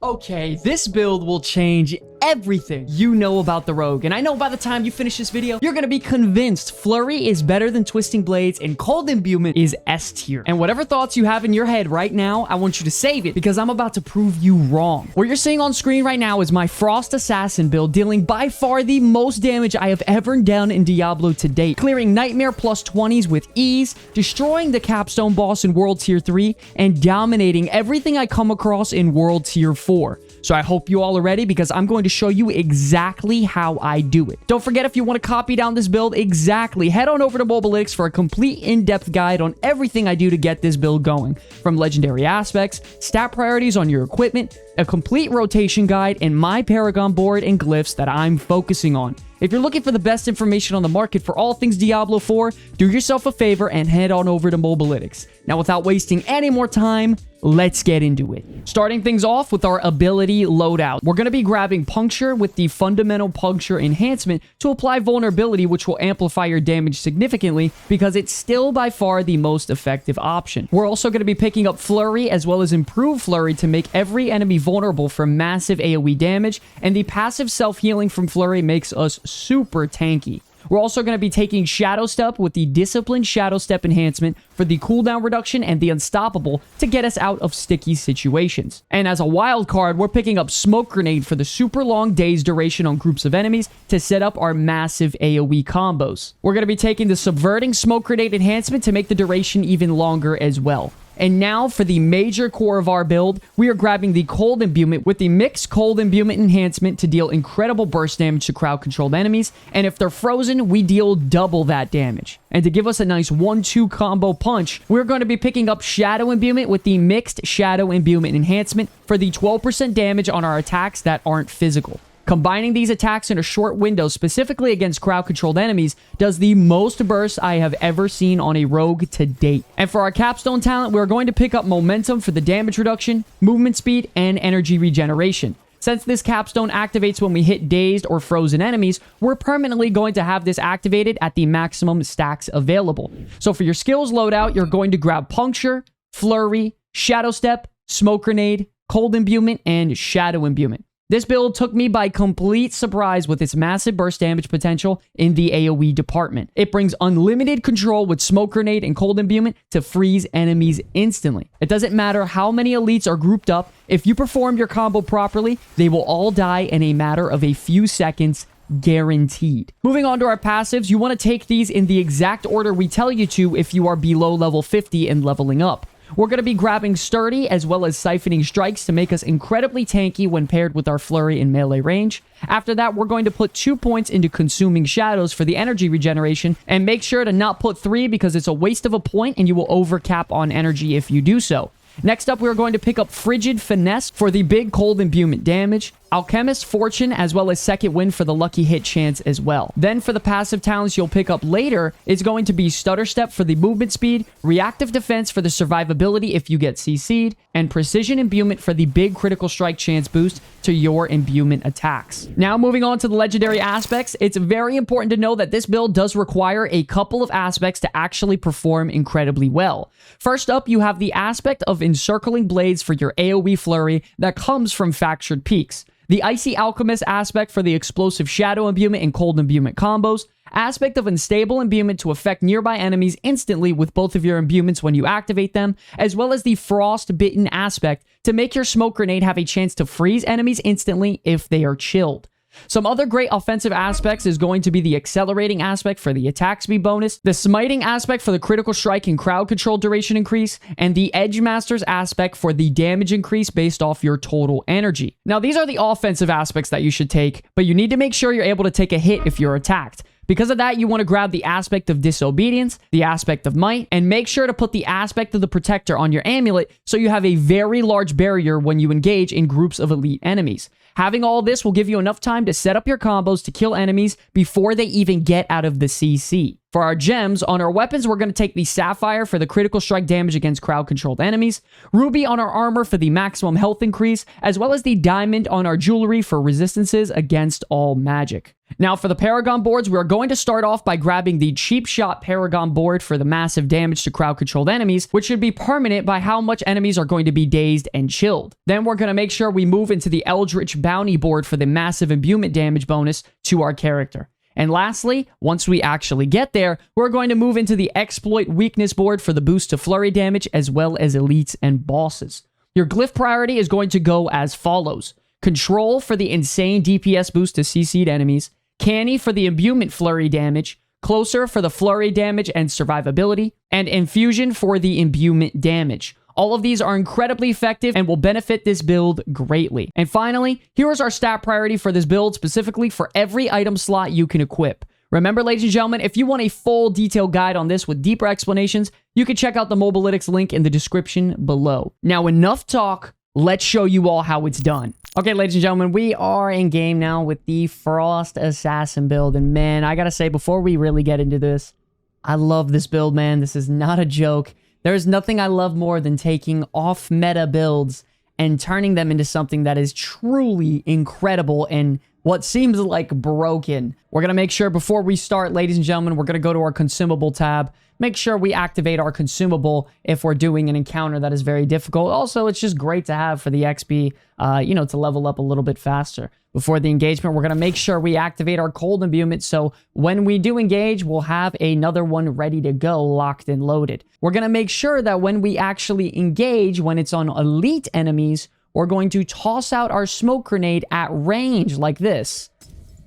Okay, this build will change everything you know about the rogue, and I know by the time you finish this video, you're gonna be convinced Flurry is better than Twisting Blades and Cold Imbuement is S tier. And whatever thoughts you have in your head right now, I want you to save it because I'm about to prove you wrong. What you're seeing on screen right now is my Frost Assassin build, dealing by far the most damage I have ever done in Diablo to date, clearing Nightmare plus 20s with ease, destroying the Capstone boss in World Tier 3, and dominating everything I come across in World Tier 4. So I hope you all are ready because I'm going to show you exactly how I do it. Don't forget, if you want to copy down this build exactly, head on over to Mobalytics for a complete in-depth guide on everything I do to get this build going. From legendary aspects, stat priorities on your equipment, a complete rotation guide, and my Paragon board and glyphs that I'm focusing on. If you're looking for the best information on the market for all things Diablo 4, do yourself a favor and head on over to Mobalytics. Now, without wasting any more time, let's get into it. Starting things off with our ability loadout. We're going to be grabbing Puncture with the Fundamental Puncture Enhancement to apply vulnerability, which will amplify your damage significantly because it's still by far the most effective option. We're also going to be picking up Flurry as well as Improved Flurry to make every enemy vulnerable for massive AoE damage, and the passive self-healing from Flurry makes us super tanky. We're also going to be taking Shadow Step with the Disciplined Shadow Step enhancement for the cooldown reduction and the Unstoppable to get us out of sticky situations. And as a wild card, we're picking up Smoke Grenade for the super long daze duration on groups of enemies to set up our massive AoE combos. We're going to be taking the Subverting Smoke Grenade enhancement to make the duration even longer as well. And now for the major core of our build, we are grabbing the Cold Imbuement with the Mixed Cold Imbuement enhancement to deal incredible burst damage to crowd-controlled enemies, and if they're frozen, we deal double that damage. And to give us a nice 1-2 combo punch, we're going to be picking up Shadow Imbuement with the Mixed Shadow Imbuement enhancement for the 12% damage on our attacks that aren't physical. Combining these attacks in a short window, specifically against crowd-controlled enemies, does the most burst I have ever seen on a rogue to date. And for our capstone talent, we're going to pick up Momentum for the damage reduction, movement speed, and energy regeneration. Since this capstone activates when we hit dazed or frozen enemies, we're permanently going to have this activated at the maximum stacks available. So for your skills loadout, you're going to grab Puncture, Flurry, Shadow Step, Smoke Grenade, Cold Imbuement, and Shadow Imbuement. This build took me by complete surprise with its massive burst damage potential in the AoE department. It brings unlimited control with Smoke Grenade and Cold Imbuement to freeze enemies instantly. It doesn't matter how many elites are grouped up, if you perform your combo properly, they will all die in a matter of a few seconds, guaranteed. Moving on to our passives, you want to take these in the exact order we tell you to if you are below level 50 and leveling up. We're going to be grabbing Sturdy as well as Siphoning Strikes to make us incredibly tanky when paired with our Flurry in melee range. After that, we're going to put 2 points into Consuming Shadows for the energy regeneration, and make sure to not put 3 because it's a waste of a point and you will overcap on energy if you do so. Next up, we're going to pick up Frigid Finesse for the big Cold Imbuement damage, Alchemist Fortune, as well as Second Wind for the lucky hit chance as well. Then for the passive talents you'll pick up later, it's going to be Stutter Step for the movement speed, Reactive Defense for the survivability if you get CC'd, and Precision Imbuement for the big critical strike chance boost to your imbuement attacks. Now moving on to the legendary aspects, it's very important to know that this build does require a couple of aspects to actually perform incredibly well. First up, you have the aspect of Encircling Blades for your AoE Flurry that comes from Fractured Peaks, the Icy Alchemist aspect for the explosive Shadow Imbuement and Cold Imbuement combos, aspect of Unstable Imbuement to affect nearby enemies instantly with both of your imbuments when you activate them, as well as the Frostbitten aspect to make your Smoke Grenade have a chance to freeze enemies instantly if they are chilled. Some other great offensive aspects is going to be the Accelerating aspect for the attack speed bonus, the Smiting aspect for the critical strike and crowd control duration increase, and the Edge Masters aspect for the damage increase based off your total energy. Now, these are the offensive aspects that you should take, but you need to make sure you're able to take a hit if you're attacked. Because of that, you want to grab the aspect of Disobedience, the aspect of Might, and make sure to put the aspect of the Protector on your amulet so you have a very large barrier when you engage in groups of elite enemies. Having all this will give you enough time to set up your combos to kill enemies before they even get out of the CC. For our gems, on our weapons, we're going to take the Sapphire for the critical strike damage against crowd-controlled enemies, Ruby on our armor for the maximum health increase, as well as the Diamond on our jewelry for resistances against all magic. Now, for the Paragon boards, we're going to start off by grabbing the Cheap Shot Paragon board for the massive damage to crowd-controlled enemies, which should be permanent by how much enemies are going to be dazed and chilled. Then we're going to make sure we move into the Eldritch Bounty board for the massive imbuement damage bonus to our character. And lastly, once we actually get there, we're going to move into the Exploit Weakness board for the boost to flurry damage, as well as elites and bosses. Your glyph priority is going to go as follows. Control for the insane DPS boost to CC'd enemies, Canny for the imbuement flurry damage, Closer for the flurry damage and survivability, and Infusion for the imbuement damage. All of these are incredibly effective and will benefit this build greatly. And finally, here is our stat priority for this build, specifically for every item slot you can equip. Remember, ladies and gentlemen, if you want a full detailed guide on this with deeper explanations, you can check out the Mobalytics link in the description below. Now, enough talk. Let's show you all how it's done. Okay, ladies and gentlemen, we are in game now with the Frost Assassin build. And man, I gotta say, before we really get into this, I love this build, man. This is not a joke. There's nothing I love more than taking off-meta builds and turning them into something that is truly incredible and what seems like broken. We're going to make sure before we start, ladies and gentlemen, we're going to go to our consumable tab. Make sure we activate our consumable if we're doing an encounter that is very difficult. Also, it's just great to have for the XP, to level up a little bit faster. Before the engagement, we're going to make sure we activate our cold imbuement, so when we do engage, we'll have another one ready to go, locked and loaded. We're going to make sure that when we actually engage, when it's on elite enemies, we're going to toss out our smoke grenade at range like this.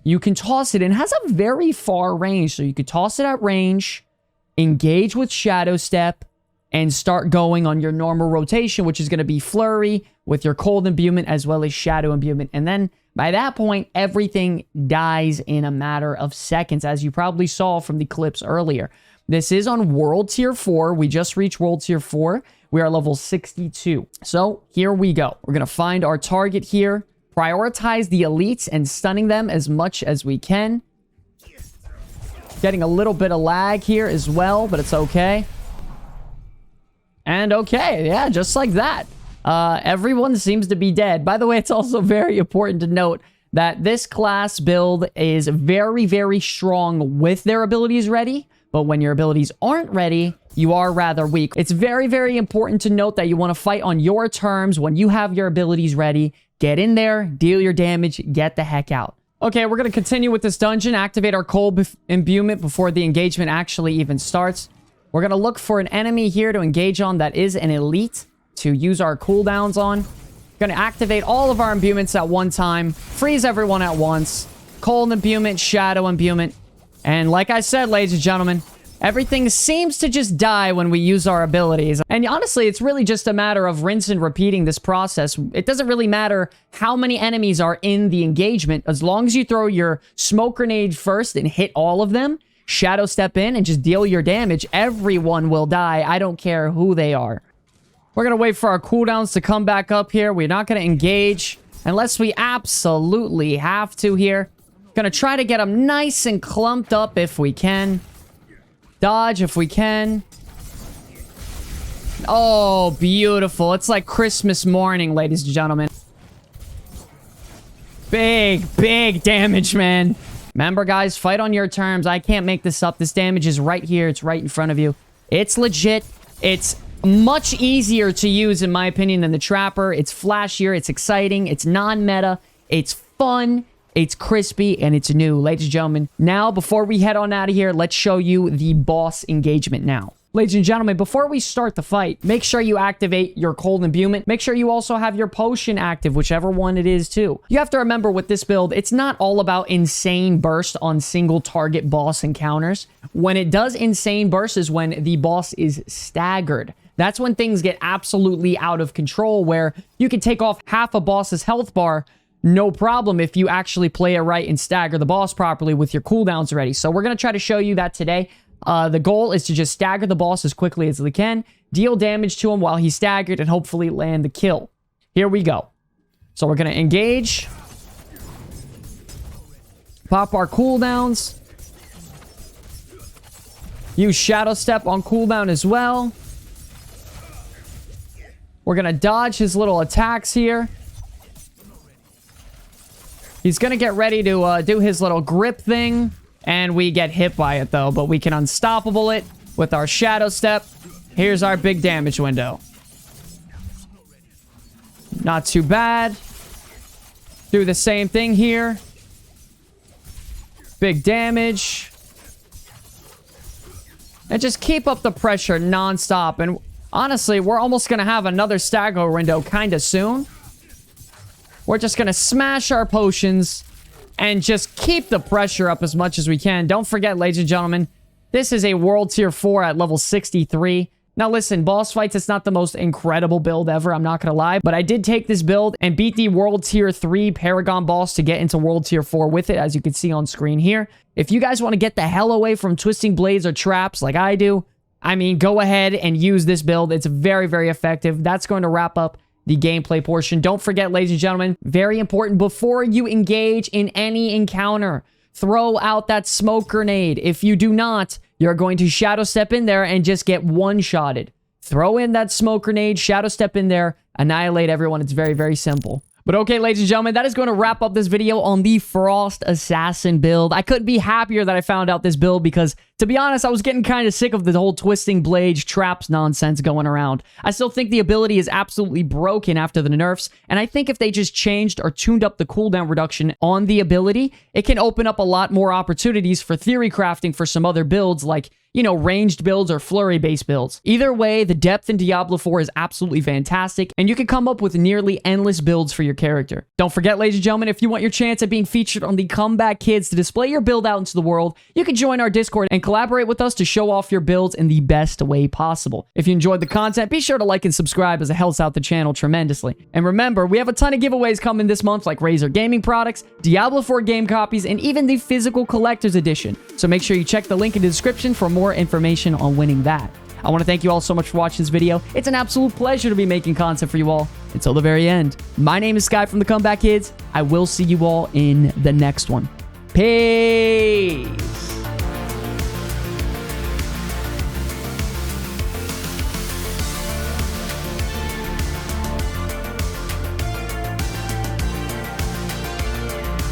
You can toss it, and it has a very far range, so you could toss it at range, engage with Shadow Step, and start going on your normal rotation, which is going to be Flurry with your cold imbuement as well as Shadow imbuement. And then by that point, everything dies in a matter of seconds, as you probably saw from the clips earlier. This is on World Tier 4. We just reached World Tier 4. We are level 62. So here we go. We're going to find our target here, prioritize the elites and stunning them as much as we can. Getting a little bit of lag here as well, but it's okay. And okay, yeah, just like that. Everyone seems to be dead. By the way, it's also very important to note that this class build is very, very strong with their abilities ready, but when your abilities aren't ready, you are rather weak. It's very, very important to note that you want to fight on your terms when you have your abilities ready. Get in there, deal your damage, get the heck out. Okay, we're going to continue with this dungeon, activate our cold imbuement before the engagement actually even starts. We're going to look for an enemy here to engage on that is an elite to use our cooldowns on. Going to activate all of our imbuments at one time, freeze everyone at once, cold imbuement, shadow imbuement. And like I said, ladies and gentlemen, everything seems to just die when we use our abilities. And honestly, it's really just a matter of rinse and repeating this process. It doesn't really matter how many enemies are in the engagement. As long as you throw your smoke grenade first and hit all of them, Shadow Step in and just deal your damage, everyone will die. I don't care who they are. We're going to wait for our cooldowns to come back up here. We're not going to engage unless we absolutely have to here. Going to try to get them nice and clumped up if we can. Dodge if we can. Oh, beautiful. It's like Christmas morning, ladies and gentlemen. Big, big damage, man. Remember, guys, fight on your terms. I can't make this up. This damage is right here. It's right in front of you. It's legit. It's much easier to use, in my opinion, than the Trapper. It's flashier. It's exciting. It's non-meta. It's fun. It's crispy, and it's new. Ladies and gentlemen, now, before we head on out of here, let's show you the boss engagement now. Ladies and gentlemen, before we start the fight, make sure you activate your cold imbuement. Make sure you also have your potion active, whichever one it is too. You have to remember with this build, it's not all about insane burst on single target boss encounters. When it does insane burst is when the boss is staggered. That's when things get absolutely out of control, where you can take off half a boss's health bar, no problem, if you actually play it right and stagger the boss properly with your cooldowns ready. So we're going to try to show you that today. The goal is to just stagger the boss as quickly as we can, deal damage to him while he's staggered, and hopefully land the kill. Here we go. So we're going to engage. Pop our cooldowns. Use Shadow Step on cooldown as well. We're going to dodge his little attacks here. He's going to get ready to do his little grip thing. And we get hit by it, though. But we can unstoppable it with our Shadow Step. Here's our big damage window. Not too bad. Do the same thing here. Big damage. And just keep up the pressure non-stop. And honestly, we're almost going to have another stagger window kind of soon. We're just going to smash our potions and just keep the pressure up as much as we can. Don't forget, ladies and gentlemen, this is a World Tier 4 at level 63. Now listen, boss fights, it's not the most incredible build ever, I'm not going to lie. But I did take this build and beat the World Tier 3 Paragon boss to get into World Tier 4 with it, as you can see on screen here. If you guys want to get the hell away from twisting blades or traps like I do, I mean, go ahead and use this build. It's very, very effective. That's going to wrap up the gameplay portion. Don't forget, ladies and gentlemen, very important, before you engage in any encounter, throw out that smoke grenade. If you do not, you're going to Shadow Step in there and just get one-shotted. Throw in that smoke grenade, Shadow Step in there, annihilate everyone. It's very, very simple. But okay, ladies and gentlemen, that is going to wrap up this video on the Frost Assassin build. I couldn't be happier that I found out this build because, to be honest, I was getting kind of sick of the whole twisting blades, traps nonsense going around. I still think the ability is absolutely broken after the nerfs, and I think if they just changed or tuned up the cooldown reduction on the ability, it can open up a lot more opportunities for theory crafting for some other builds like, you know, ranged builds or flurry-based builds. Either way, the depth in Diablo 4 is absolutely fantastic, and you can come up with nearly endless builds for your character. Don't forget, ladies and gentlemen, if you want your chance at being featured on the Comeback Kids to display your build out into the world, you can join our Discord and collaborate with us to show off your builds in the best way possible. If you enjoyed the content, be sure to like and subscribe as it helps out the channel tremendously. And remember, we have a ton of giveaways coming this month like Razer gaming products, Diablo 4 game copies, and even the physical collector's edition. So make sure you check the link in the description for more information on winning that. I want to thank you all so much for watching this video. It's an absolute pleasure to be making content for you all until the very end. My name is Sky from the Comeback Kids. I will see you all in the next one. Peace!